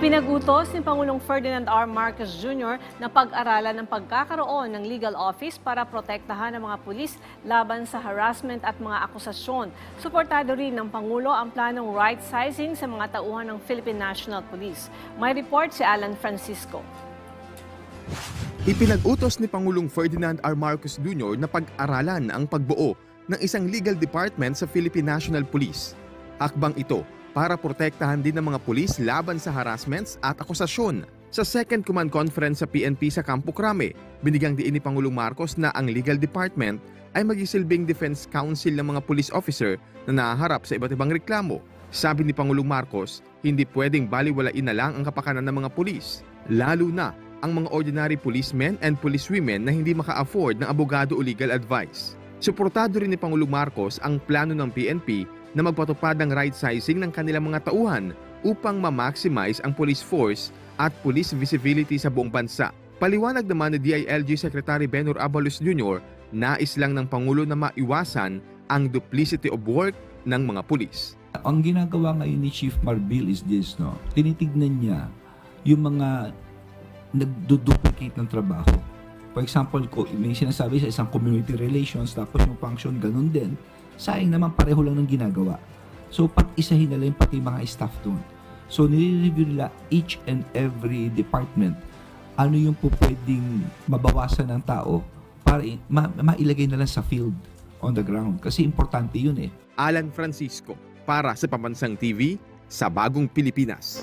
Pinagutos ni Pangulong Ferdinand R. Marcos Jr. na pag-aralan ng pagkakaroon ng legal office para protektahan ang mga pulis laban sa harassment at mga akusasyon. Suportado rin ng Pangulo ang planong right-sizing sa mga tauhan ng Philippine National Police. May report si Alan Francisco. Ipinag-utos ni Pangulong Ferdinand R. Marcos Jr. na pag-aralan ang pagbuo ng isang legal department sa Philippine National Police. Hakbang ito para protektahan din ng mga pulis laban sa harassments at akusasyon. Sa Second Command Conference sa PNP sa Campo Crame, binigyang diin ni Pangulong Marcos na ang legal department ay magisilbing defense counsel ng mga police officer na nahaharap sa iba't ibang reklamo. Sabi ni Pangulong Marcos, hindi pwedeng baliwalain na lang ang kapakanan ng mga pulis, lalo na ang mga ordinary policemen and policewomen na hindi maka-afford ng abogado o legal advice. Suportado rin ni Pangulong Marcos ang plano ng PNP na magpatupad ng right-sizing ng kanilang mga tauhan upang ma-maximize ang police force at police visibility sa buong bansa. Paliwanag naman ni DILG Secretary Benhur Abalos Jr., nais lang ng Pangulo na maiwasan ang duplicity of work ng mga pulis. Ang ginagawa ngayon ni Chief Marbil is this, no? Tinitignan niya yung mga nagduduplicate ng trabaho. For example, may sinasabi sa isang community relations, tapos yung function ganun din. Sayang naman pareho lang ng ginagawa. So, pag-isahin nila yung pati mga staff doon. So, nire-review nila each and every department. Ano yung po pwedeng mabawasan ng tao para mailagay na lang sa field, on the ground. Kasi importante yun eh. Alan Francisco, para sa Pambansang TV, sa Bagong Pilipinas.